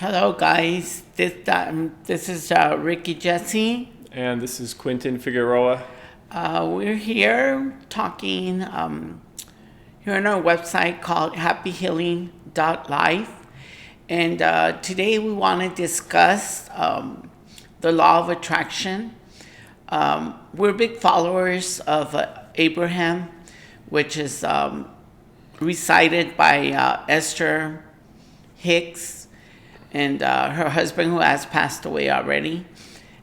Hello, guys. This is Ricky Jesse. And this is Quentin Figueroa. We're here talking here on our website called happyhealing.life. And today we want to discuss the law of attraction. We're big followers of Abraham, which is recited by Esther Hicks and her husband, who has passed away already,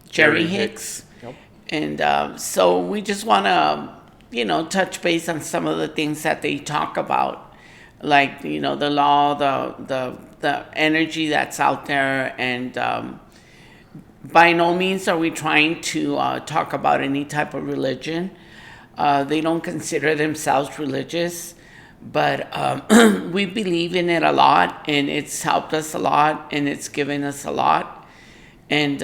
Jerry Hicks. Yep. And so we just want to, touch base on some of the things that they talk about, like, the law, the energy that's out there. And by no means are we trying to talk about any type of religion. They don't consider themselves religious. But we believe in it a lot, and it's helped us a lot, and it's given us a lot. And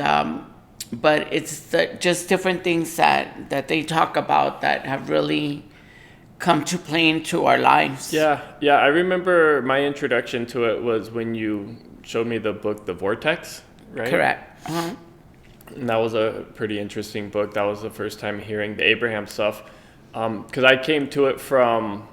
but it's just different things that they talk about that have really come to play into our lives. Yeah. I remember my introduction to it was when you showed me the book, The Vortex, right? Correct. Uh-huh. And that was a pretty interesting book. That was the first time hearing the Abraham stuff, because I came to it from...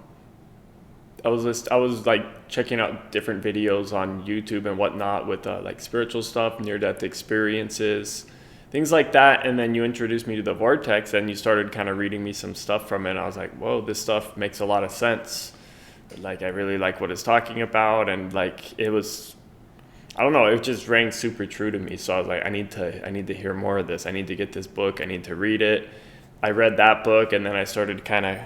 I was like checking out different videos on YouTube and whatnot with like spiritual stuff, near-death experiences, things like that. And then you introduced me to the Vortex, and you started kind of reading me some stuff from it. And I was like, whoa, this stuff makes a lot of sense. Like, I really like what it's talking about. And like, it was, I don't know, it just rang super true to me. So I was like, I need to hear more of this. I need to get this book. I need to read it. I read that book, and then I started kind of,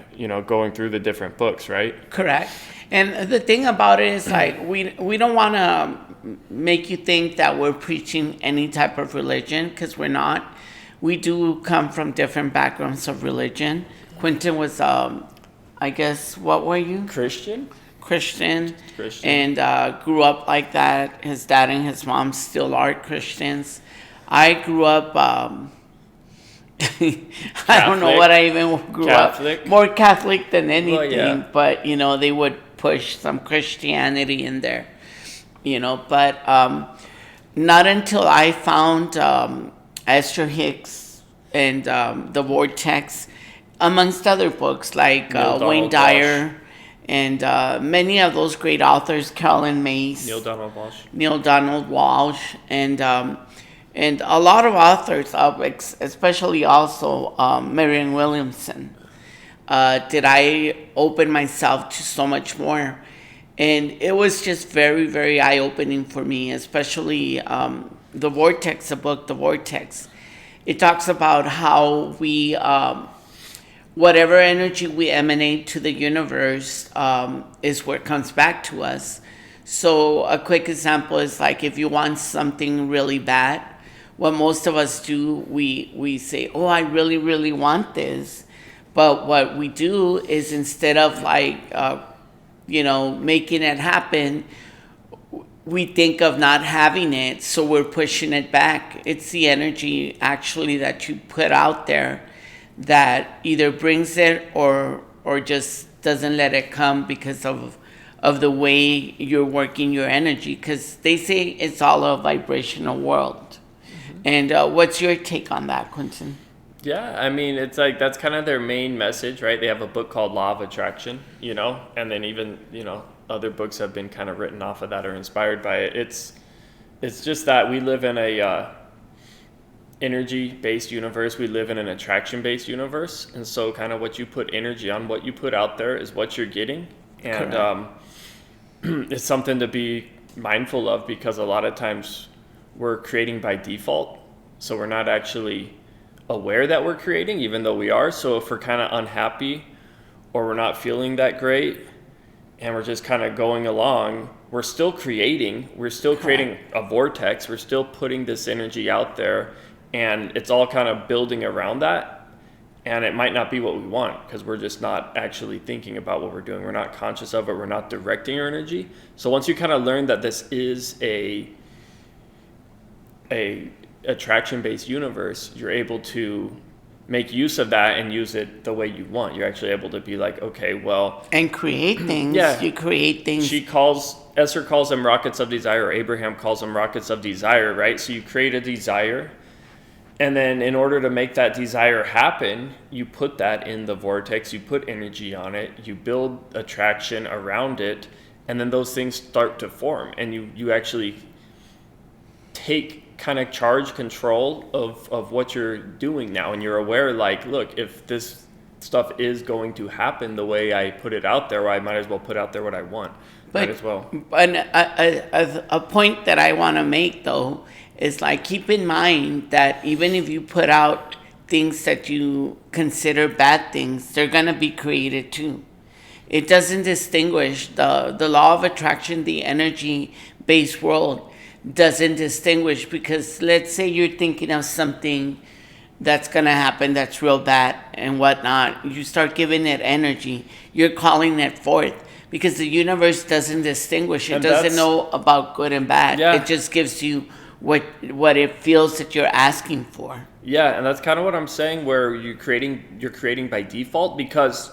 going through the different books, right? Correct. And the thing about it is, like, we don't want to make you think that we're preaching any type of religion, because we're not. We do come from different backgrounds of religion. Quentin was, I guess, what were you? Christian. And grew up like that. His dad and his mom still are Christians. I grew up... I don't know what I even grew Catholic. up. More Catholic than anything, well, yeah. But they would push some Christianity in there, But not until I found Esther Hicks and the Vortex, amongst other books like Wayne Dyer and many of those great authors, Carolyn Mays, Neil Donald Walsh, and a lot of authors, especially also Marianne Williamson, did I open myself to so much more. And it was just very, very eye-opening for me, especially The Vortex, the book, The Vortex. It talks about how we, whatever energy we emanate to the universe is what comes back to us. So a quick example is like if you want something really bad, what most of us do, we say, oh, I really, really want this. But what we do is instead of making it happen, we think of not having it, so we're pushing it back. It's the energy actually that you put out there that either brings it or just doesn't let it come because of the way you're working your energy. Because they say it's all a vibrational world. And what's your take on that, Quentin? Yeah, I mean, it's like that's kind of their main message, right? They have a book called Law of Attraction, and then even, other books have been kind of written off of that or inspired by it. It's just that we live in a energy-based universe. We live in an attraction-based universe. And so kind of what you put energy on, what you put out there is what you're getting. And it's something to be mindful of, because a lot of times we're creating by default, so we're not actually aware that we're creating, even though we are. So if we're kind of unhappy or we're not feeling that great and we're just kind of going along, we're still creating a vortex. We're still putting this energy out there, and it's all kind of building around that. And it might not be what we want, because we're just not actually thinking about what we're doing. We're not conscious of it. We're not directing our energy. So once you kind of learn that this is a attraction-based universe, you're able to make use of that and use it the way you want. You're actually able to be like, okay, well, and create things. Yeah. You create things. Esther calls them rockets of desire, or Abraham calls them rockets of desire, right? So you create a desire, and then in order to make that desire happen, you put that in the vortex, you put energy on it, you build attraction around it, and then those things start to form, and you actually take kind of charge control of what you're doing now, and you're aware, like, look, if this stuff is going to happen the way I put it out there, well, I might as well put out there what I want. But, might as well. But a point that I want to make, though, is like, keep in mind that even if you put out things that you consider bad things, they're going to be created too. It doesn't distinguish. The law of attraction, the energy-based world, doesn't distinguish, because let's say you're thinking of something that's going to happen that's real bad and whatnot. You start giving it energy. You're calling it forth, because the universe doesn't distinguish. It doesn't know about good and bad. Yeah. It just gives you what it feels that you're asking for. Yeah, and that's kind of what I'm saying, where you're creating by default, because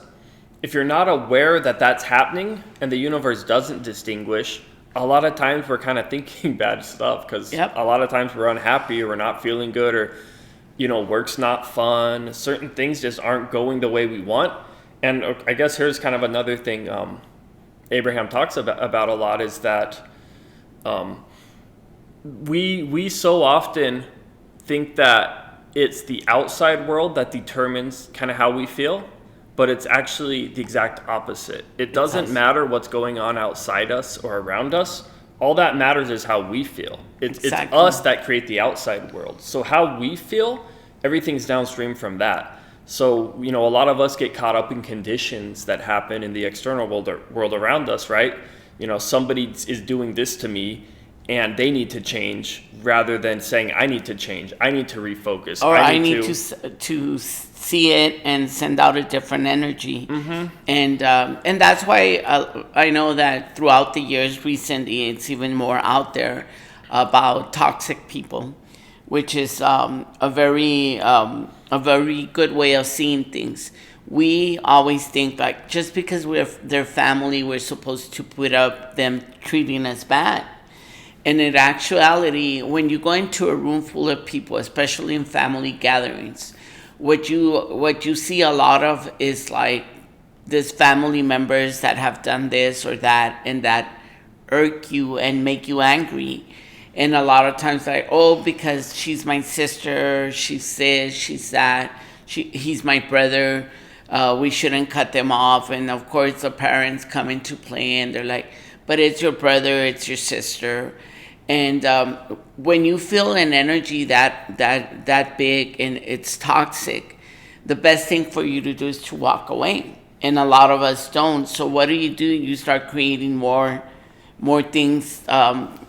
if you're not aware that that's happening and the universe doesn't distinguish, a lot of times we're kind of thinking bad stuff, because a lot of times we're unhappy, or we're not feeling good, or work's not fun. Certain things just aren't going the way we want. And I guess here's kind of another thing Abraham talks about a lot, is that we so often think that it's the outside world that determines kind of how we feel, but it's actually the exact opposite. It doesn't matter what's going on outside us or around us. All that matters is how we feel. It's us that create the outside world. So how we feel, everything's downstream from that. So, a lot of us get caught up in conditions that happen in the external world around us, right? Somebody is doing this to me and they need to change, rather than saying, I need to change, I need to refocus. Or I need to see it and send out a different energy. Mm-hmm. And that's why I know that throughout the years, recently, it's even more out there about toxic people, which is a very good way of seeing things. We always think like, just because we're their family, we're supposed to put up them treating us bad. And in actuality, when you go into a room full of people, especially in family gatherings, what you see a lot of is like these family members that have done this or that, and that irk you and make you angry. And a lot of times, like, oh, because she's my sister, she's this, she's that, he's my brother, we shouldn't cut them off. And of course, the parents come into play, and they're like, but it's your brother, it's your sister. And when you feel an energy that big and it's toxic, the best thing for you to do is to walk away. And a lot of us don't. So what do? You start creating more things,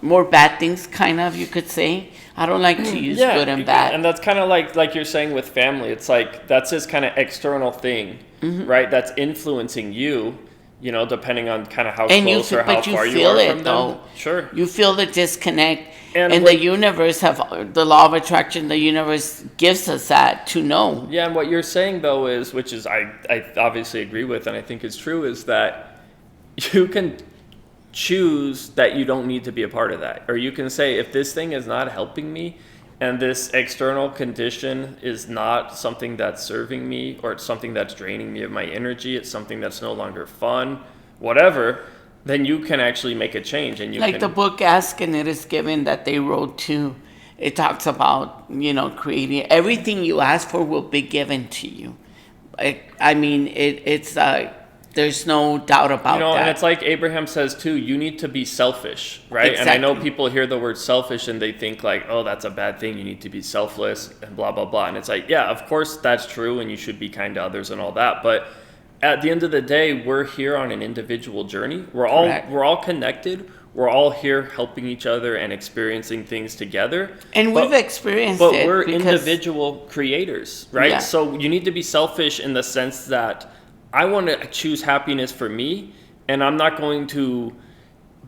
more bad things, kind of, you could say. I don't like to use good and bad. And that's kind of like you're saying with family. It's like that's this kind of external thing, right? That's influencing you. Depending on kind of how close or how far you are from them. Though. Sure. You feel the disconnect. And the universe the law of attraction, the universe gives us that to know. Yeah, and what you're saying, though, which is I obviously agree with, and I think is true, is that you can choose that you don't need to be a part of that. Or you can say, if this thing is not helping me, and this external condition is not something that's serving me, or it's something that's draining me of my energy, it's something that's no longer fun, whatever, then you can actually make a change. And the book Ask and It Is Given that they wrote too, it talks about, creating everything you ask for will be given to you. It's there's no doubt about that. And it's like Abraham says too, you need to be selfish, right? Exactly. And I know people hear the word selfish and they think like, oh, that's a bad thing. You need to be selfless and blah, blah, blah. And it's like, yeah, of course that's true. And you should be kind to others and all that. But at the end of the day, we're here on an individual journey. We're all connected. We're all here helping each other and experiencing things together. And we've experienced but it. But we're individual creators, right? Yeah. So you need to be selfish in the sense that I want to choose happiness for me, and I'm not going to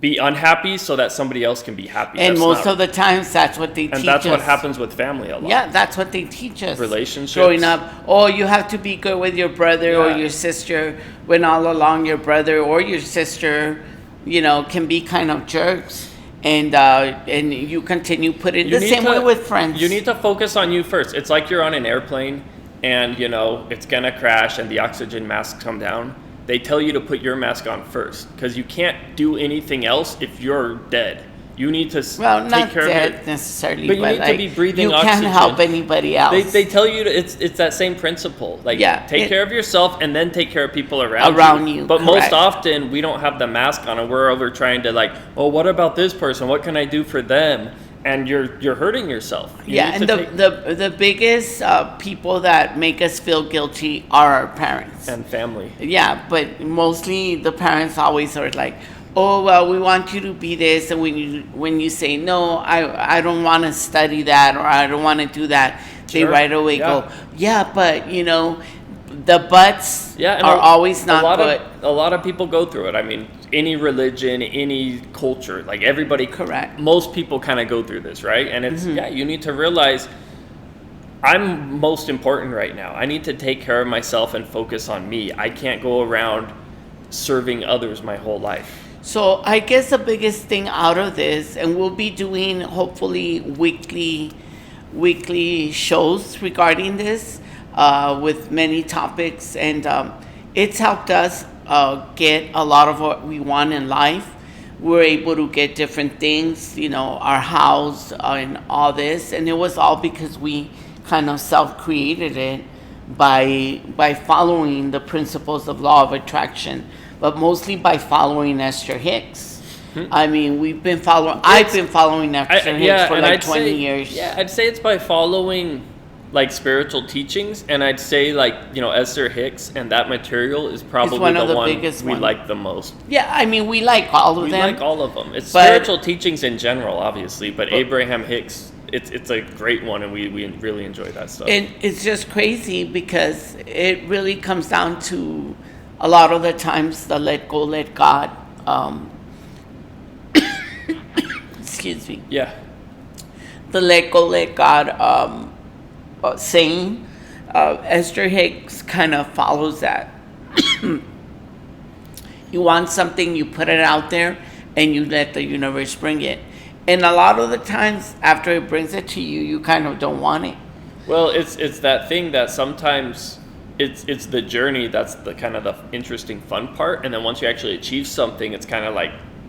be unhappy so that somebody else can be happy. And most of the times, that's what they teach us. And that's what happens with family a lot. Yeah, that's what they teach us. Relationships. Growing up, oh, you have to be good with your brother or your sister, when all along your brother or your sister, can be kind of jerks. And you continue putting the same way with friends. You need to focus on you first. It's like you're on an airplane and, it's going to crash and the oxygen masks come down. They tell you to put your mask on first because you can't do anything else if you're dead. You need to take care of it necessarily, but you need to be breathing oxygen. You can't help anybody else. They tell you it's that same principle. Like, take care of yourself and then take care of people around you. But most often we don't have the mask on and we're over trying to what about this person? What can I do for them? And you're hurting yourself. And the biggest people that make us feel guilty are our parents and family. Yeah, but mostly the parents always are like, oh, well, we want you to be this, and when you say no, I don't want to study that, or I don't want to do that, they right away go, but the buts are always not good. A lot of people go through it. I mean, any religion, any culture, like everybody, correct. Most people kind of go through this, right? And it's you need to realize I'm most important right now. I need to take care of myself and focus on me. I can't go around serving others my whole life. So I guess the biggest thing out of this, and we'll be doing hopefully weekly shows regarding this with many topics, and it's helped us get a lot of what we want in life. We're able to get different things, our house and all this, and it was all because we kind of self-created it by following the principles of law of attraction, but mostly by following Esther Hicks. I mean, I've been following Esther Hicks for 20 years. Yeah, I'd say it's by following spiritual teachings, and I'd say Esther Hicks and that material is probably the one we like the most. Yeah, I mean, we like all of them. We like all of them. It's spiritual teachings in general, obviously, but Abraham Hicks, it's a great one, and we really enjoy that stuff. And it's just crazy because it really comes down to a lot of the times the let go, let God. Excuse me. Yeah. The let go, let God saying. Esther Hicks kind of follows that. You want something, you put it out there, and you let the universe bring it. And a lot of the times, after it brings it to you, you kind of don't want it. It's that thing that sometimes it's the journey that's the kind of the interesting fun part, and then once you actually achieve something, it's kind of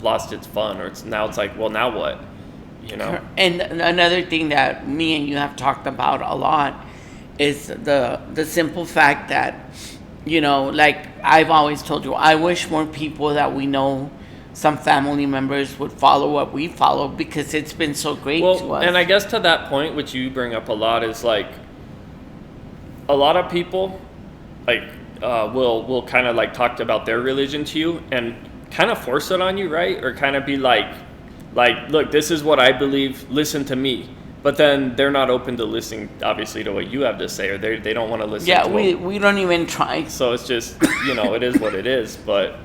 lost its fun, or it's now what, And another thing that me and you have talked about a lot is the simple fact that, I've always told you, I wish more people that we know, some family members, would follow what we follow, because it's been so great to us. And I guess to that point, which you bring up a lot, is a lot of people will kind of talk about their religion to you and kind of force it on you, right? Or kind of be like, look, this is what I believe, listen to me. But then they're not open to listening, obviously, to what you have to say, or they don't want to listen to we don't even try. So it's just, it is what it is, but...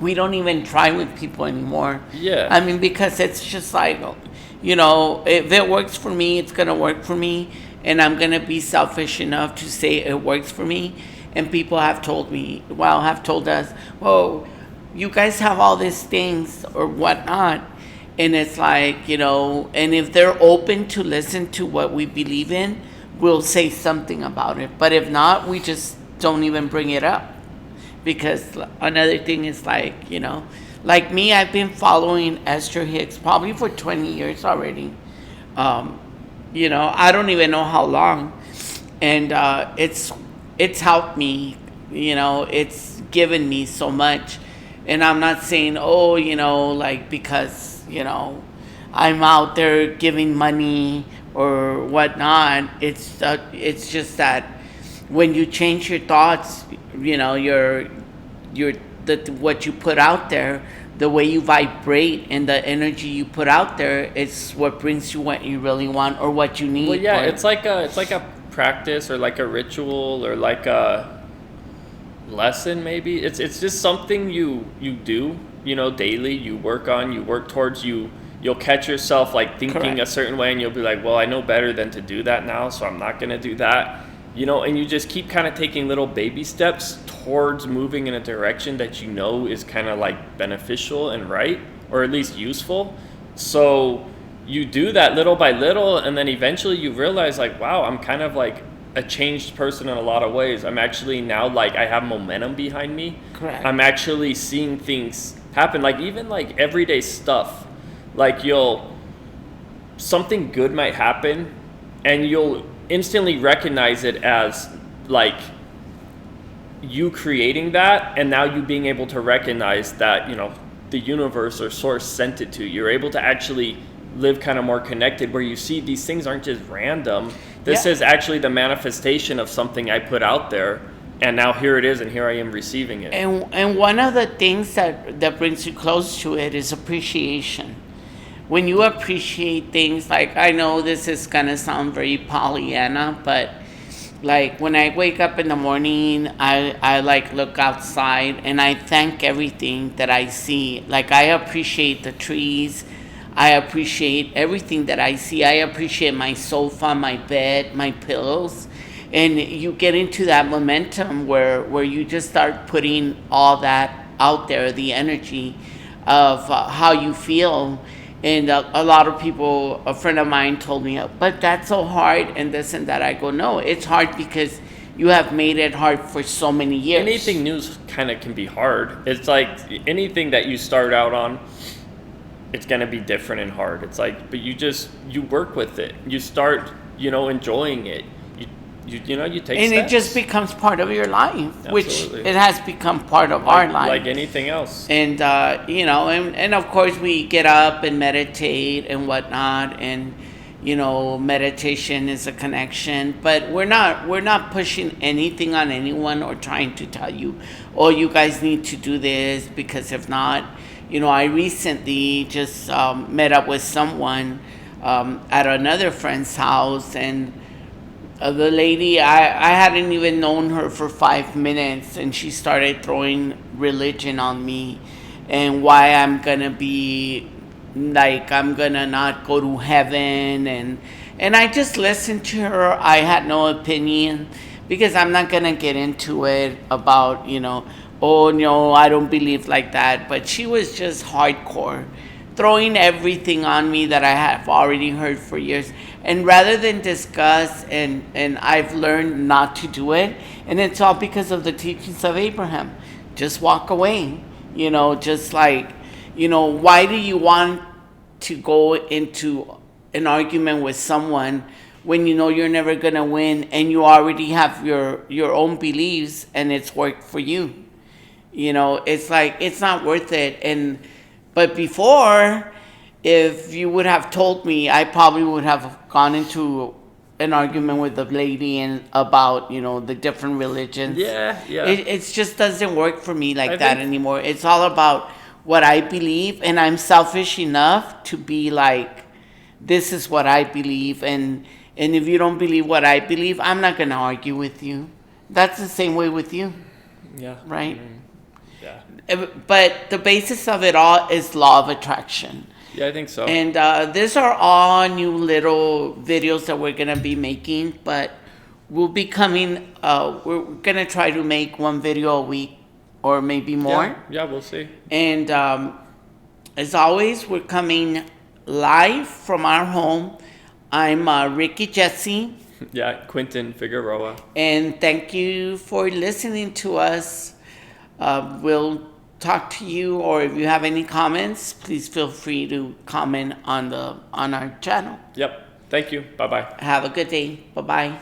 We don't even try with people anymore. Yeah. I mean, because it's just if it works for me, it's going to work for me, and I'm going to be selfish enough to say it works for me. And people have told us, well, you guys have all these things or whatnot. And it's and if they're open to listen to what we believe in, we'll say something about it. But if not, we just don't even bring it up. Because another thing is like me, I've been following Esther Hicks probably for 20 years already. I don't even know how long. And it's helped me, it's given me so much. And I'm not saying, because, I'm out there giving money or whatnot. It's just that when you change your thoughts, what you put out there, the way you vibrate and the energy you put out there, it's what brings you what you really want or what you need. Well, yeah, it's like a practice or like a ritual or like a lesson, maybe. It's just something you do daily, you work towards, you'll catch yourself like thinking Correct. a certain way, and you'll be like, well, I know better than to do that now, so I'm not going to do that. And you just keep kind of taking little baby steps towards moving in a direction that is kind of like beneficial and right, or at least useful. So you do that little by little, and then eventually you realize like, wow, I'm kind of like a changed person in a lot of ways. I'm actually now like I have momentum behind me. Correct. I'm actually seeing things happen, like even like everyday stuff. Like something good might happen, and you'll instantly recognize it as like you creating that, and now you being able to recognize that the universe or source sent it to you. You're able to actually live kind of more connected, where you see these things aren't just random. This is actually the manifestation of something I put out there, and now here it is, and here I am receiving it. And one of the things that brings you close to it is appreciation. When you appreciate things, like, I know this is gonna sound very Pollyanna, but like when I wake up in the morning, I like look outside and I thank everything that I see. Like, I appreciate the trees. I appreciate everything that I see. I appreciate my sofa, my bed, my pillows. And you get into that momentum where you just start putting all that out there, the energy of how you feel. And a lot of people, a friend of mine told me, but that's so hard and this and that. I go, no, it's hard because you have made it hard for so many years. Anything new kind of can be hard. It's like anything that you start out on, it's going to be different and hard. It's like, but you work with it. You start, enjoying it. You take and steps. It just becomes part of your life. Absolutely. Which it has become part of our life. Like anything else. And, and of course we get up and meditate and whatnot. And, meditation is a connection. But we're not pushing anything on anyone or trying to tell you, oh, you guys need to do this, because if not, I recently just met up with someone at another friend's house, and the lady, I hadn't even known her for 5 minutes, and she started throwing religion on me and why I'm gonna be like, I'm gonna not go to heaven, and I just listened to her. I had no opinion, because I'm not gonna get into it about, oh no, I don't believe like that. But she was just hardcore, throwing everything on me that I have already heard for years. And rather than discuss, and I've learned not to do it, and it's all because of the teachings of Abraham. Just walk away, just like, why do you want to go into an argument with someone when you're never going to win, and you already have your own beliefs and it's worked for you? It's like, it's not worth it. But before, if you would have told me, I probably would have gone into an argument with the lady and about, the different religions. Yeah. It just doesn't work for me like that anymore. It's all about what I believe, and I'm selfish enough to be like, this is what I believe, and if you don't believe what I believe, I'm not going to argue with you. That's the same way with you. Yeah. Right? Yeah. But the basis of it all is law of attraction. Yeah, I think so. And these are all new little videos that we're going to be making, but we'll be coming, we're going to try to make one video a week or maybe more. Yeah, we'll see. And as always, we're coming live from our home. I'm Ricky Jesse. Yeah, Quentin Figueroa. And thank you for listening to us. We'll talk to you, or if you have any comments, please feel free to comment on our channel. Yep. Thank you. Bye-bye. Have a good day. Bye-bye.